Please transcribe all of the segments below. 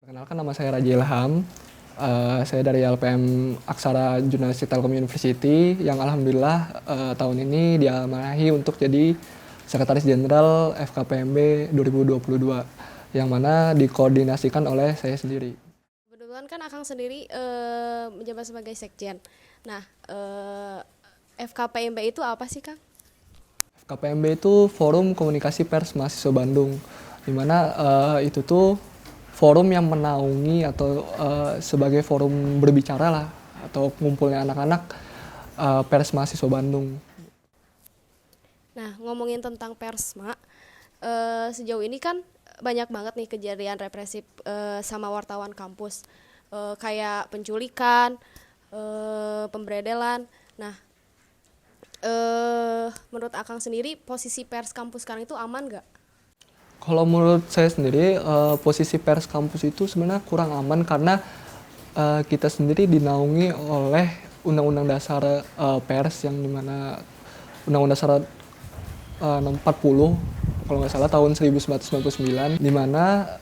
Perkenalkan, nama saya Raja Ilham. Saya dari LPM Aksara Jurnalistik Telkom University yang alhamdulillah tahun ini diamanahi untuk jadi Sekretaris Jenderal FKPMB 2022 yang mana dikoordinasikan oleh saya sendiri. Kebetulan kan Akang sendiri menjabat sebagai sekjen. Nah, FKPMB itu apa sih, Kang? FKPMB itu Forum Komunikasi Pers Mahasiswa Bandung, di mana itu tuh forum yang menaungi atau sebagai forum berbicara lah atau ngumpulnya anak-anak pers mahasiswa Bandung. Nah, ngomongin tentang Persma, sejauh ini kan banyak banget nih kejadian represif sama wartawan kampus, kayak penculikan, pemberedelan. Nah, menurut Akang sendiri posisi pers kampus sekarang itu aman nggak? Kalau menurut saya sendiri, posisi pers kampus itu sebenarnya kurang aman karena kita sendiri dinaungi oleh Undang-Undang Dasar Pers yang dimana Undang-Undang Dasar 40 kalau nggak salah tahun 1999, di mana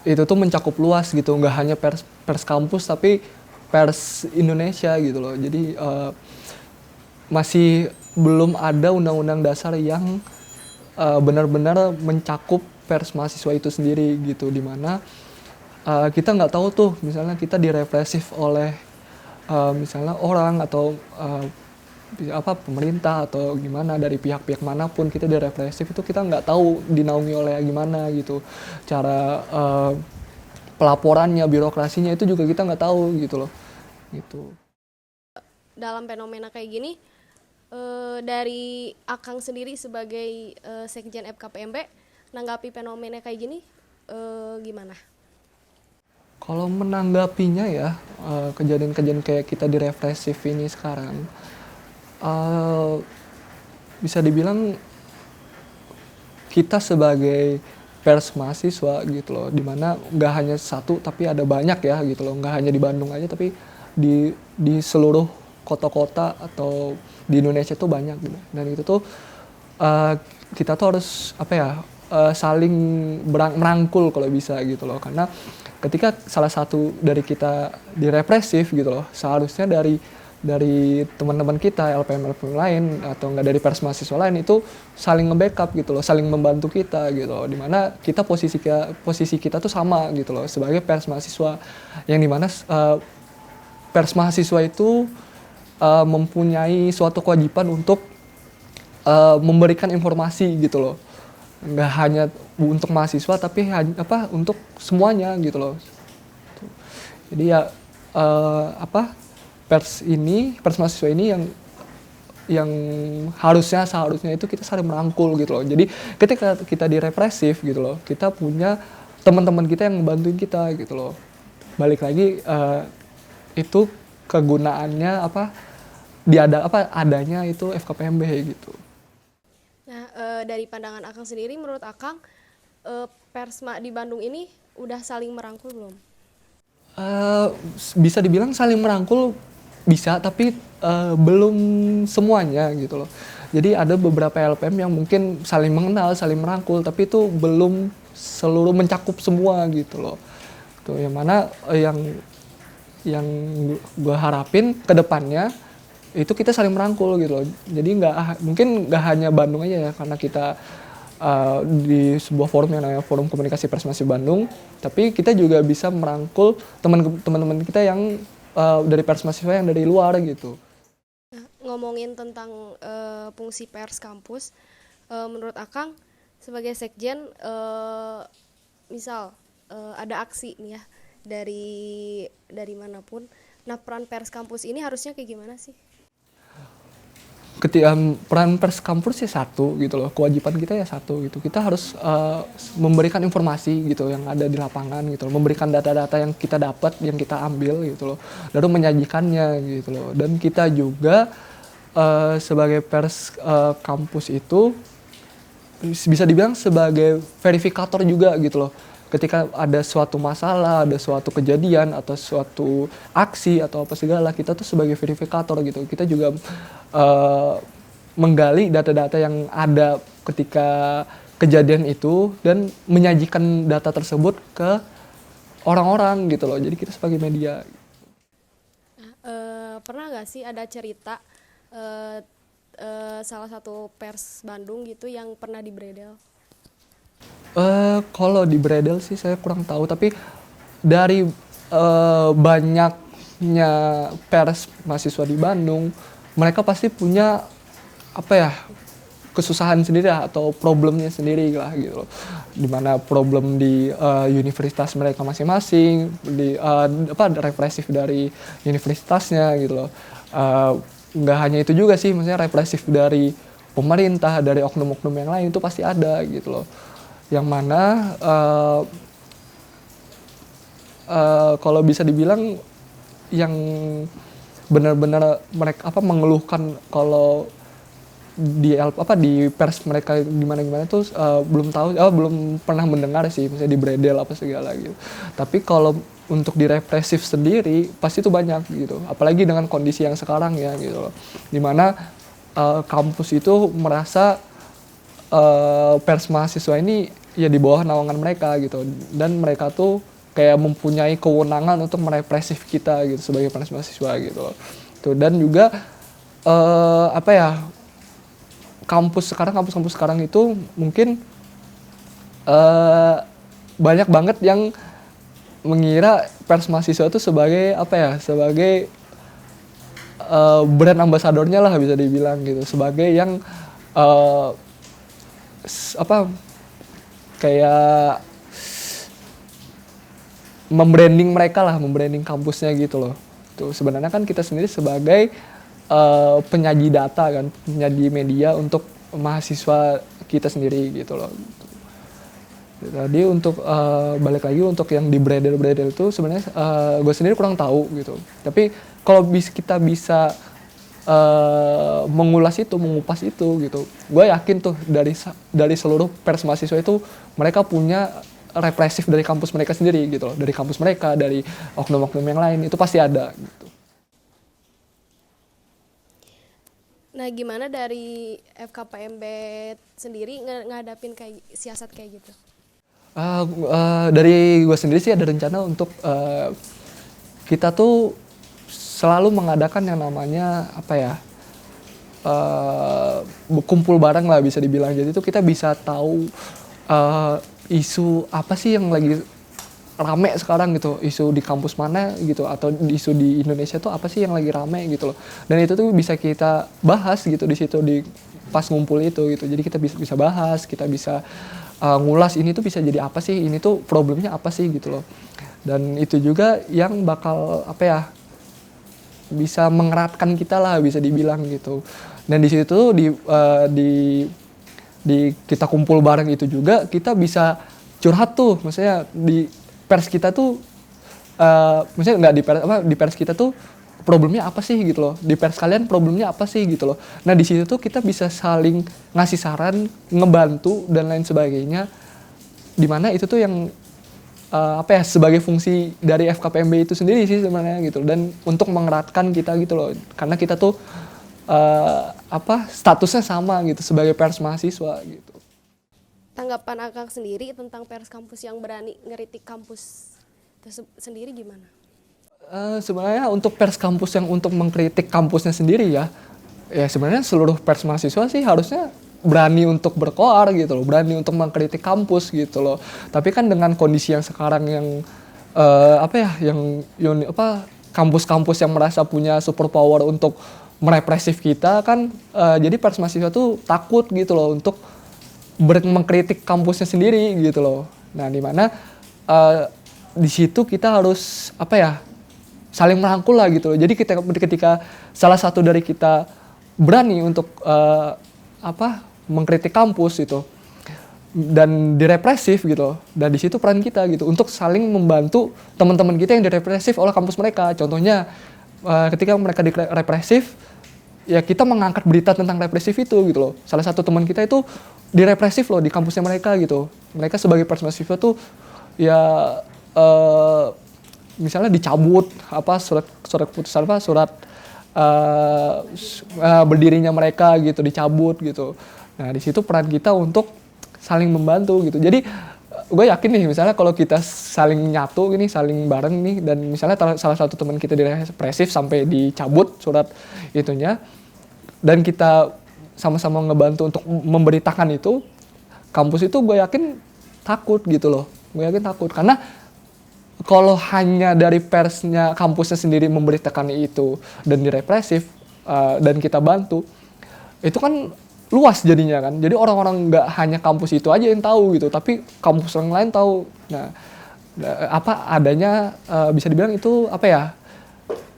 itu tuh mencakup luas gitu, nggak hanya pers kampus tapi pers Indonesia gitu loh. Jadi masih belum ada undang-undang dasar yang benar-benar mencakup pers mahasiswa itu sendiri gitu, dimana kita nggak tahu tuh misalnya kita direpresif oleh misalnya orang atau pemerintah atau gimana, dari pihak-pihak manapun kita direpresif, itu kita nggak tahu dinaungi oleh gimana gitu, cara pelaporannya, birokrasinya itu juga kita nggak tahu gitu loh gitu. Dalam fenomena kayak gini, dari Akang sendiri sebagai sekjen FKPMB, nanggapi fenomena kayak gini gimana? Kalau menanggapinya ya, kejadian-kejadian kayak kita direpresif ini sekarang, bisa dibilang kita sebagai pers mahasiswa gitu loh, dimana nggak hanya satu tapi ada banyak ya gitu loh, nggak hanya di Bandung aja tapi di seluruh kota-kota atau di Indonesia tuh banyak gitu. Dan itu tuh kita tuh harus saling merangkul kalau bisa gitu loh, karena ketika salah satu dari kita direpresif gitu loh, seharusnya dari teman-teman kita LPM lain atau enggak dari pers mahasiswa lain itu saling nge-backup gitu loh, saling membantu kita gitu loh, dimana kita posisi kita tuh sama gitu loh sebagai pers mahasiswa, yang dimana pers mahasiswa itu mempunyai suatu kewajiban untuk memberikan informasi gitu loh, nggak hanya untuk mahasiswa tapi untuk semuanya gitu loh. Jadi ya pers mahasiswa ini yang seharusnya itu kita saling merangkul gitu loh. Jadi ketika kita direpresif gitu loh, kita punya teman-teman kita yang membantuin kita gitu loh. Balik lagi itu kegunaannya adanya itu FKPMB gitu. Nah, dari pandangan Akang sendiri, menurut Akang Persma di Bandung ini udah saling merangkul belum? Bisa dibilang saling merangkul bisa, tapi belum semuanya gitu loh. Jadi ada beberapa LPM yang mungkin saling mengenal, saling merangkul, tapi itu belum seluruh mencakup semua gitu loh. Tuh yang mana yang gue harapin ke depannya itu kita saling merangkul gitu loh. Jadi mungkin nggak hanya Bandung aja ya, karena kita di sebuah forum yang namanya Forum Komunikasi Pers Mahasiswa Bandung, tapi kita juga bisa merangkul teman-teman kita yang dari pers mahasiswa yang dari luar gitu. Nah, ngomongin tentang fungsi pers kampus, menurut Akang sebagai sekjen, misal ada aksi nih ya dari manapun, nah peran pers kampus ini harusnya kayak gimana sih? Ketika peran pers kampus ya satu gitu loh, kewajiban kita ya satu gitu, kita harus memberikan informasi gitu yang ada di lapangan gitu loh, memberikan data-data yang kita dapat, yang kita ambil gitu loh, lalu menyajikannya gitu loh. Dan kita juga sebagai pers kampus itu bisa dibilang sebagai verifikator juga gitu loh. Ketika ada suatu masalah, ada suatu kejadian atau suatu aksi atau apa segala, kita tuh sebagai verifikator gitu. Kita juga menggali data-data yang ada ketika kejadian itu dan menyajikan data tersebut ke orang-orang gitu loh. Jadi kita sebagai media. Pernah nggak sih ada cerita eh, salah satu pers Bandung gitu yang pernah dibredel? Kalau di Bredel sih saya kurang tahu, tapi dari banyaknya pers mahasiswa di Bandung, mereka pasti punya apa ya, kesusahan sendiri lah, atau problemnya sendiri lah gitu loh. Dimana problem di universitas mereka masing-masing, di represif dari universitasnya gitu loh. Nggak hanya itu juga sih, maksudnya represif dari pemerintah, dari oknum-oknum yang lain itu pasti ada gitu loh. Yang mana kalau bisa dibilang yang benar-benar mereka mengeluhkan kalau di pers mereka gimana tuh belum tahu, belum pernah mendengar sih, misalnya di bredel apa segala gitu. Tapi kalau untuk di represif sendiri pasti itu banyak gitu, apalagi dengan kondisi yang sekarang ya gitu loh, dimana kampus itu merasa pers mahasiswa ini ya di bawah naungan mereka gitu, dan mereka tuh kayak mempunyai kewenangan untuk merepresif kita gitu sebagai pers mahasiswa gitu loh. Tuh, dan juga kampus sekarang itu mungkin banyak banget yang mengira pers mahasiswa itu sebagai sebagai brand ambasadornya lah bisa dibilang gitu, sebagai yang kayak membranding kampusnya gitu loh. Tuh sebenarnya kan kita sendiri sebagai penyaji data kan, penyaji media untuk mahasiswa kita sendiri gitu loh. Tadi untuk balik lagi untuk yang di bredel itu sebenarnya gue sendiri kurang tahu gitu. Tapi kalau kita bisa mengulas itu, mengupas itu gitu, gue yakin tuh dari seluruh pers mahasiswa itu mereka punya represif dari kampus mereka sendiri gitu loh, dari kampus mereka, dari oknum-oknum yang lain itu pasti ada gitu. Nah, gimana dari FKPMB sendiri ngadapin kayak siasat kayak gitu? Dari gue sendiri sih ada rencana untuk kita tuh selalu mengadakan yang namanya kumpul bareng lah bisa dibilang. Jadi tuh kita bisa tahu isu apa sih yang lagi rame sekarang gitu, isu di kampus mana gitu, atau isu di Indonesia tuh apa sih yang lagi rame gitu loh. Dan itu tuh bisa kita bahas gitu di situ, di pas ngumpul itu gitu. Jadi kita bisa bahas, kita bisa ngulas ini tuh bisa jadi apa sih, ini tuh problemnya apa sih gitu loh. Dan itu juga yang bakal bisa mengeratkan kita lah bisa dibilang gitu. Dan di situ di kita kumpul bareng itu juga kita bisa curhat tuh, maksudnya di pers kita tuh maksudnya nggak di pers kita tuh problemnya apa sih gitu loh, di pers kalian problemnya apa sih gitu loh. Nah di situ tuh kita bisa saling ngasih saran, ngebantu dan lain sebagainya, dimana itu tuh yang sebagai fungsi dari FKPMB itu sendiri sih sebenarnya gitu, dan untuk mengeratkan kita gitu loh, karena kita tuh statusnya sama gitu sebagai pers mahasiswa gitu. Tanggapan Akang sendiri tentang pers kampus yang berani ngeritik kampus sendiri gimana? Sebenarnya untuk pers kampus yang untuk mengkritik kampusnya sendiri ya sebenarnya seluruh pers mahasiswa sih harusnya berani untuk berkoar gitu loh, berani untuk mengkritik kampus gitu loh. Tapi kan dengan kondisi yang sekarang yang kampus-kampus yang merasa punya super power untuk merepresif kita kan, jadi pers mahasiswa tuh takut gitu loh untuk mengkritik kampusnya sendiri gitu loh. Nah, di mana di situ kita harus saling merangkul lah gitu loh. Jadi ketika salah satu dari kita berani untuk mengkritik kampus itu dan direpresif gitu, dan di situ peran kita gitu untuk saling membantu teman-teman kita yang direpresif oleh kampus mereka. Contohnya ketika mereka direpresif, ya kita mengangkat berita tentang represif itu gitu loh. Salah satu teman kita itu direpresif loh di kampusnya mereka gitu. Mereka sebagai pers mahasiswa tuh ya misalnya dicabut surat keputusan berdirinya mereka gitu, dicabut gitu. Nah di situ peran kita untuk saling membantu gitu. Jadi gue yakin nih misalnya kalau kita saling nyatu gini, saling bareng nih, dan misalnya salah satu teman kita direpresif sampai dicabut surat itunya, dan kita sama-sama ngebantu untuk memberitakan itu, kampus itu gue yakin takut gitu loh. Gue yakin takut karena kalau hanya dari persnya kampusnya sendiri memberitakan itu dan direpresif dan kita bantu, itu kan luas jadinya kan. Jadi orang-orang nggak hanya kampus itu aja yang tahu gitu, tapi kampus yang lain tahu. Nah, apa adanya bisa dibilang itu apa ya?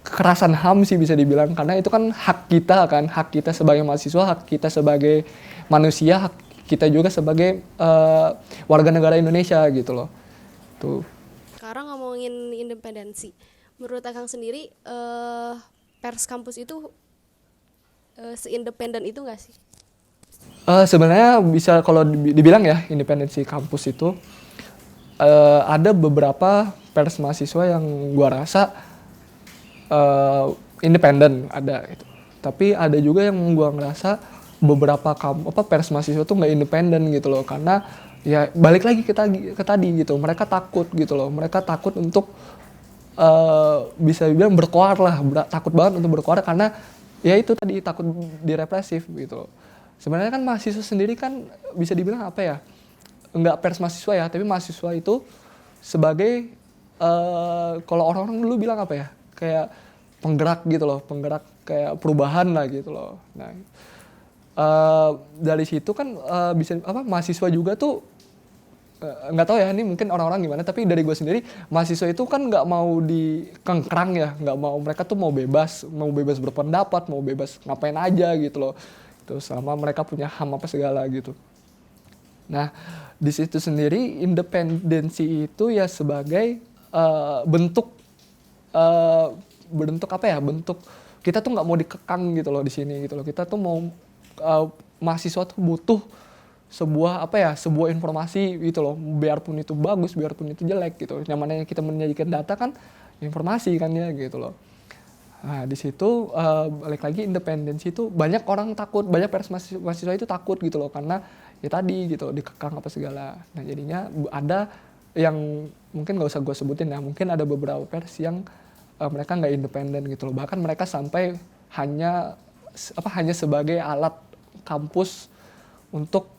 Kekerasan HAM sih bisa dibilang, karena itu kan hak kita kan, hak kita sebagai mahasiswa, hak kita sebagai manusia, hak kita juga sebagai warga negara Indonesia gitu loh. Tuh. Sekarang ngomongin independensi, menurut Akang sendiri pers kampus itu seindependen itu nggak sih? Sebenarnya bisa kalau dibilang ya, independensi kampus itu ada beberapa pers mahasiswa yang gua rasa independen ada gitu. Tapi ada juga yang gua ngerasa beberapa pers mahasiswa tuh nggak independen gitu loh, karena ya balik lagi ke tadi gitu, mereka takut gitu loh, mereka takut untuk bisa dibilang berkoar lah, takut banget untuk berkoar karena ya itu tadi takut direpresif gitu loh. Sebenarnya kan mahasiswa sendiri kan bisa dibilang apa ya, nggak pers mahasiswa ya, tapi mahasiswa itu sebagai kalau orang-orang dulu bilang apa ya, kayak penggerak gitu loh, penggerak kayak perubahan lah gitu loh. Nah dari situ kan bisa mahasiswa juga tuh nggak tahu ya ini mungkin orang-orang gimana, tapi dari gue sendiri mahasiswa itu kan nggak mau dikengkrang ya, nggak mau, mereka tuh mau bebas berpendapat, mau bebas ngapain aja gitu loh. Itu selama mereka punya HAM apa segala gitu. Nah, di situ sendiri independensi itu ya sebagai bentuk apa ya? Bentuk kita tuh nggak mau dikekang gitu loh di sini gitu loh. Kita tuh mau mahasiswa tuh butuh sebuah informasi gitu loh. Biarpun itu bagus, biarpun itu jelek gitu. Yang mana kita menyajikan data kan informasi kan ya gitu loh. Nah di situ balik lagi independensi itu banyak orang takut, banyak pers mahasiswa itu takut gitu loh, karena ya tadi gitu dikekang apa segala. Nah jadinya ada yang mungkin nggak usah gue sebutin ya, mungkin ada beberapa pers yang mereka nggak independen gitu loh, bahkan mereka sampai hanya sebagai alat kampus untuk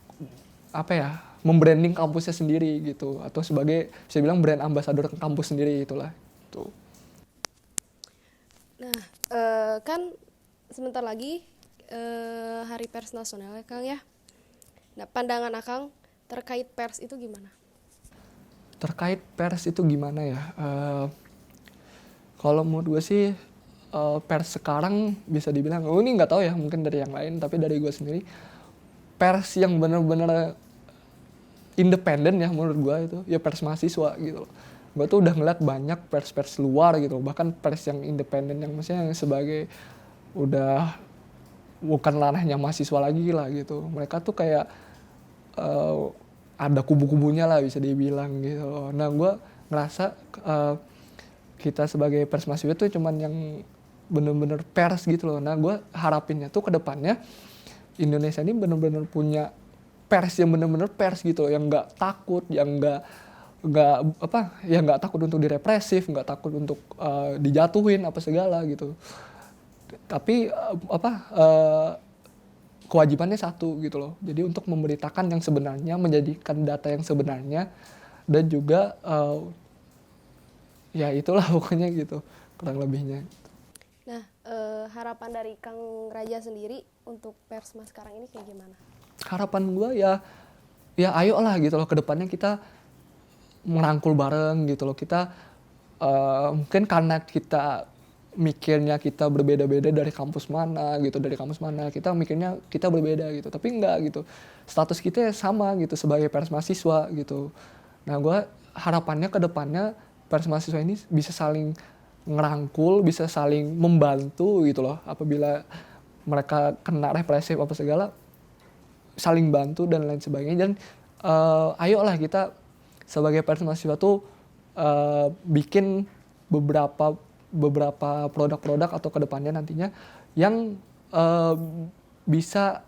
apa ya, membranding kampusnya sendiri gitu, atau sebagai bisa bilang brand ambassador kampus sendiri itulah tuh. Nah, kan sebentar lagi Hari Pers Nasional ya Kang ya. Nah, pandangan Akang terkait pers itu gimana? Terkait pers itu gimana ya? Kalau menurut gue sih pers sekarang bisa dibilang, ini nggak tahu ya, mungkin dari yang lain, tapi dari gue sendiri pers yang benar-benar independen ya menurut gue itu ya pers mahasiswa gitu loh. Gue tuh udah ngeliat banyak pers-pers luar gitu, bahkan pers yang independen yang maksudnya yang sebagai udah bukan ranahnya mahasiswa lagi lah gitu. Mereka tuh kayak ada kubu-kubunya lah bisa dibilang gitu loh. Nah gue ngerasa kita sebagai pers mahasiswa tuh cuman yang bener-bener pers gitu loh. Nah gue harapinnya tuh ke depannya Indonesia ini bener-bener punya pers yang bener-bener pers gitu loh, yang nggak takut, yang nggak takut untuk direpresif, nggak takut untuk dijatuhin apa segala gitu. Tapi kewajibannya satu gitu loh. Jadi untuk memberitakan yang sebenarnya, menjadikan data yang sebenarnya, dan juga ya itulah pokoknya gitu kurang lebihnya. Nah, harapan dari Kang Raja sendiri untuk persma sekarang ini kayak gimana? Harapan gue ya ayo lah gitu loh, kedepannya kita merangkul bareng gitu loh. Kita mungkin karena kita mikirnya kita berbeda-beda dari kampus mana gitu, kita mikirnya kita berbeda gitu, tapi enggak gitu, status kita sama gitu sebagai pers mahasiswa gitu. Nah gue harapannya kedepannya pers mahasiswa ini bisa saling ngerangkul, bisa saling membantu gitu loh, apabila mereka kena represif apa segala, saling bantu dan lain sebagainya. Dan ayolah kita sebagai pers mahasiswa tuh bikin beberapa produk-produk atau kedepannya nantinya yang bisa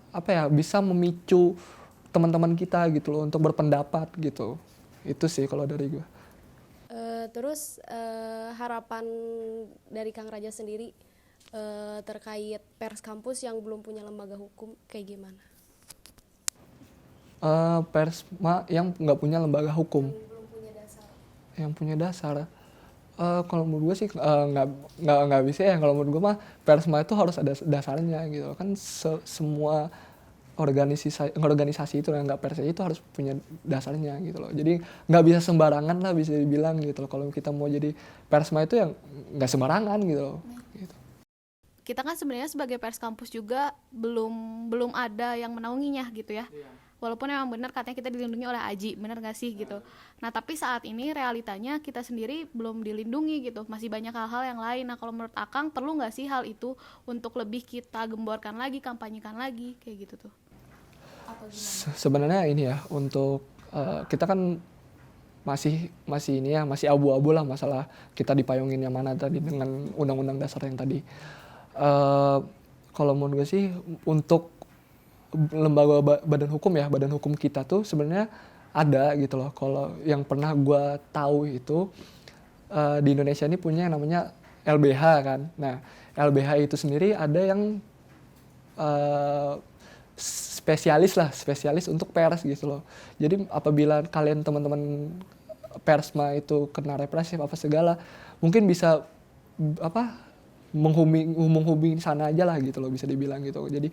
bisa memicu teman-teman kita gitu loh untuk berpendapat gitu. Itu sih kalau dari gue. Terus harapan dari Kang Raja sendiri terkait pers kampus yang belum punya lembaga hukum kayak gimana? Persma yang nggak punya lembaga hukum, Belum punya dasar. yang punya dasar. Kalau menurut gue sih nggak bisa ya. Kalau menurut gue mah Persma itu harus ada dasarnya gitu kan. Semua organisasi itu yang nggak Persnya itu harus punya dasarnya gitu loh. Jadi nggak bisa sembarangan lah bisa dibilang gitu loh. Kalau kita mau jadi Persma itu yang nggak sembarangan gitu loh. Gitu. Kita kan sebenarnya sebagai pers kampus juga belum ada yang menaunginya gitu ya. Walaupun emang benar katanya kita dilindungi oleh AJI, benar gak sih gitu. Nah tapi saat ini realitanya kita sendiri belum dilindungi gitu, masih banyak hal-hal yang lain. Nah kalau menurut Akang perlu gak sih hal itu untuk lebih kita gemborkan lagi, kampanyekan lagi kayak gitu tuh? Sebenarnya ini ya untuk kita kan masih ini ya, masih abu-abu lah masalah kita dipayungin yang mana tadi dengan undang-undang dasar yang tadi. Kalau menurut gue sih untuk lembaga badan hukum ya, badan hukum kita tuh sebenarnya ada gitu loh. Kalau yang pernah gue tahu itu di Indonesia ini punya yang namanya LBH kan. Nah LBH itu sendiri ada yang spesialis untuk pers gitu loh. Jadi apabila kalian teman-teman persma itu kena represif apa segala, mungkin bisa menghubungi sana aja lah gitu loh, bisa dibilang gitu. Jadi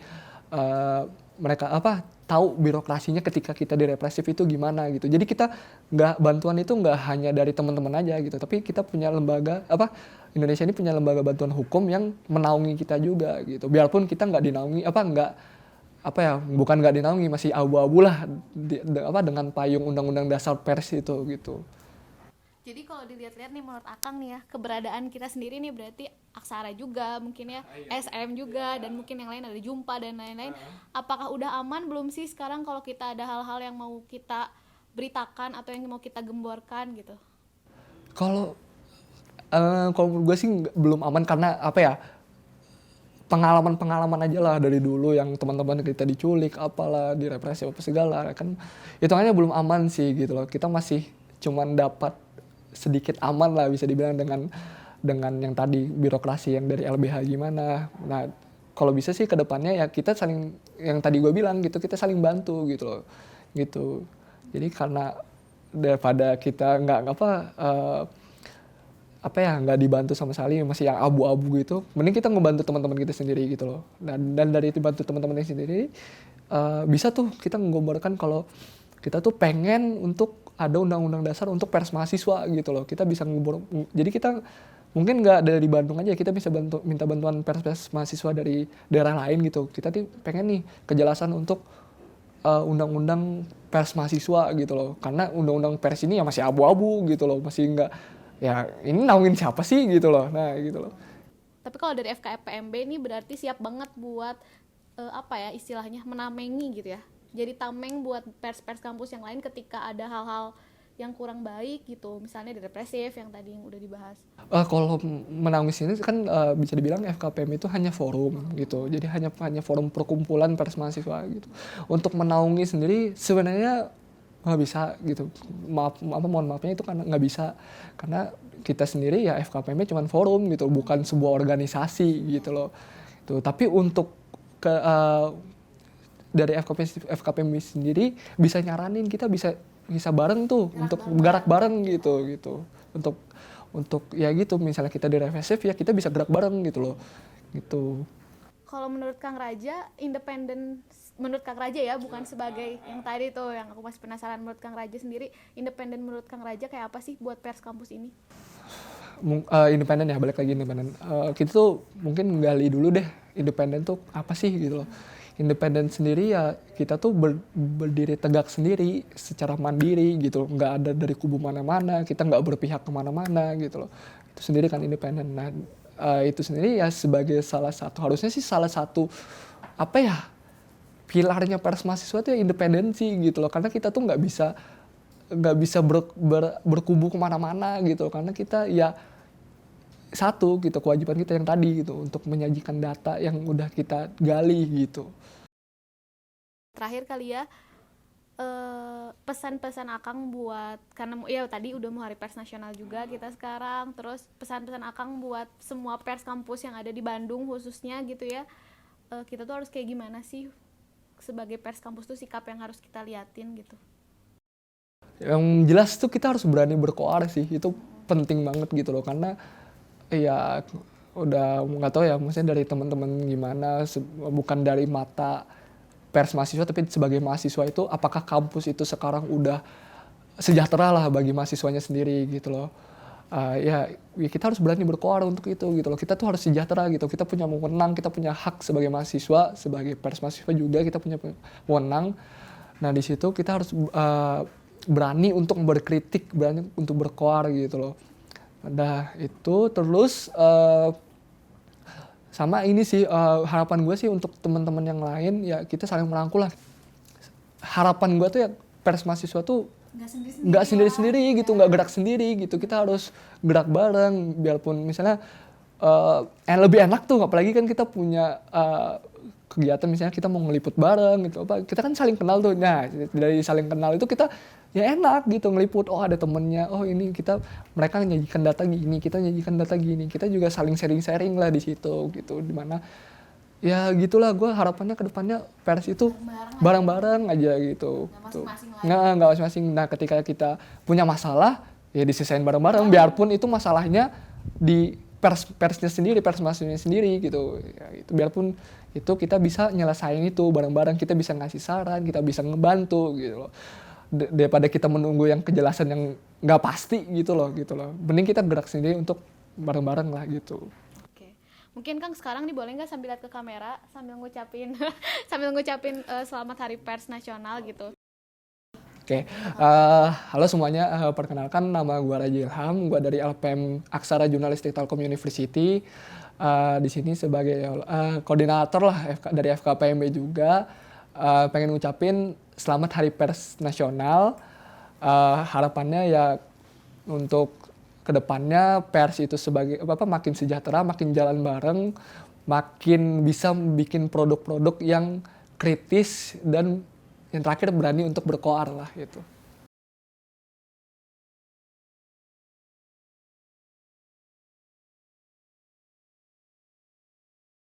mereka tahu birokrasinya ketika kita direpresif itu gimana gitu. Jadi kita bantuan itu nggak hanya dari teman-teman aja gitu, tapi kita punya lembaga Indonesia ini punya lembaga bantuan hukum yang menaungi kita juga gitu. Biarpun kita nggak dinaungi bukan nggak dinaungi, masih abu-abu lah dengan payung undang-undang dasar pers itu gitu. Jadi kalau dilihat-lihat nih menurut Akang nih ya, keberadaan kita sendiri nih berarti Aksara juga mungkin ya, SM juga, dan mungkin yang lain ada Jumpa dan lain-lain. Apakah udah aman belum sih sekarang kalau kita ada hal-hal yang mau kita beritakan atau yang mau kita gemborkan gitu? Kalau menurut gue sih belum aman karena pengalaman aja lah dari dulu yang teman-teman kita diculik apalah, direpresi apa segala kan, hitungannya belum aman sih gitu loh. Kita masih cuman dapat sedikit aman lah bisa dibilang dengan yang tadi birokrasi yang dari LBH gimana. Nah kalau bisa sih ke depannya ya kita saling, yang tadi gue bilang gitu, kita saling bantu gitu loh gitu. Jadi karena daripada kita nggak dibantu sama sekali, masih yang abu-abu gitu, mending kita ngebantu teman-teman kita sendiri gitu loh. Dan dari itu bantu teman-teman kita sendiri bisa tuh kita menggambarkan kalau kita tuh pengen untuk ada undang-undang dasar untuk pers mahasiswa gitu loh. Kita bisa jadi kita mungkin nggak dari Bandung aja, kita bisa minta bantuan pers mahasiswa dari daerah lain gitu. Kita tuh pengen nih kejelasan untuk undang-undang pers mahasiswa gitu loh. Karena undang-undang pers ini ya masih abu-abu gitu loh, masih nggak, ya ini naungin siapa sih gitu loh. Nah gitu loh. Tapi kalau dari FKFPMB ini berarti siap banget buat istilahnya menamengi gitu ya. Jadi tameng buat pers-pers kampus yang lain ketika ada hal-hal yang kurang baik gitu, misalnya depresif yang tadi yang udah dibahas. Kalau menangis ini kan bisa dibilang FKPM itu hanya forum gitu, jadi hanya forum perkumpulan pers mahasiswa gitu. Untuk menaungi sendiri sebenarnya nggak bisa gitu. Mohon maafnya itu kan nggak bisa, karena kita sendiri ya FKPM cuma forum gitu, bukan sebuah organisasi gitu loh. Tuh, tapi untuk dari FKPM sendiri bisa nyaranin, kita bisa bareng tuh untuk gerak bareng gitu untuk ya gitu, misalnya kita di represif ya kita bisa gerak bareng gitu loh gitu. Kalau menurut Kang Raja, independen menurut Kang Raja ya, bukan sebagai yang tadi tuh yang aku masih penasaran, menurut Kang Raja sendiri independen menurut Kang Raja kayak apa sih buat pers kampus ini? Independen ya, balik lagi independen. Kita tuh mungkin gali dulu deh independen tuh apa sih gitu loh. Independen sendiri ya kita tuh berdiri tegak sendiri secara mandiri gitu, nggak ada dari kubu mana-mana, kita nggak berpihak kemana-mana gitu loh. Itu sendiri kan independen. Nah itu sendiri ya sebagai harusnya sih salah satu pilarnya pers mahasiswa itu ya independensi gitu loh, karena kita tuh nggak bisa berkubu kemana-mana gitu, karena kita ya satu gitu, kewajiban kita yang tadi gitu untuk menyajikan data yang udah kita gali gitu. Terakhir kali ya, pesan-pesan Akang buat, karena ya tadi udah mau Hari Pers Nasional juga kita sekarang, terus pesan-pesan Akang buat semua pers kampus yang ada di Bandung khususnya gitu ya, kita tuh harus kayak gimana sih sebagai pers kampus tuh, sikap yang harus kita liatin gitu. Yang jelas tuh kita harus berani berkoar sih, itu penting banget gitu loh, karena ya udah nggak tahu ya, maksudnya dari teman-teman gimana, bukan dari mata pers mahasiswa, tapi sebagai mahasiswa itu apakah kampus itu sekarang udah sejahtera lah bagi mahasiswanya sendiri gitu loh. Ya kita harus berani berkoar untuk itu gitu loh, kita tuh harus sejahtera gitu, kita punya wewenang, kita punya hak sebagai mahasiswa, sebagai pers mahasiswa juga kita punya wewenang. Nah di situ kita harus berani untuk berkritik, berani untuk berkoar gitu loh. Nah itu terus sama ini sih harapan gue sih untuk teman-teman yang lain, ya kita saling merangkul lah. Harapan gue tuh ya pers mahasiswa tuh nggak sendiri-sendiri gitu, nggak gerak sendiri gitu, kita harus gerak bareng, biarpun misalnya lebih enak tuh, apalagi kan kita punya kegiatan misalnya kita mau ngeliput bareng gitu, apa kita kan saling kenal tuh. Nah dari saling kenal itu kita ya enak gitu ngeliput, oh ada temennya, oh ini mereka nyajikan data gini, kita nyajikan data gini, kita juga saling sharing lah di situ gitu, dimana ya gitulah. Gue harapannya ke depannya pers itu bareng-bareng aja gitu. Nggak masing-masing. Nah ketika kita punya masalah ya diselesain bareng-bareng, biarpun itu masalahnya di persnya sendiri, pers mahasiswanya sendiri gitu. Ya, itu biarpun itu kita bisa nyelesain itu bareng-bareng, kita bisa ngasih saran, kita bisa ngebantu gitu loh. Daripada kita menunggu yang kejelasan yang nggak pasti gitu loh. Mending kita gerak sendiri untuk bareng-bareng lah gitu. Mungkin Kang sekarang nih boleh nggak sambil lihat ke kamera sambil ngucapin selamat Hari Pers Nasional gitu. Oke, halo semuanya, perkenalkan nama gue Raji Ilham, gue dari LPM Aksara Jurnalistik Telkom University. Di sini sebagai koordinator lah dari FKPMB juga. Pengen ngucapin selamat Hari Pers Nasional. Harapannya ya untuk kedepannya pers itu sebagai makin sejahtera, makin jalan bareng, makin bisa bikin produk-produk yang kritis, dan yang terakhir berani untuk berkoar lah gitu.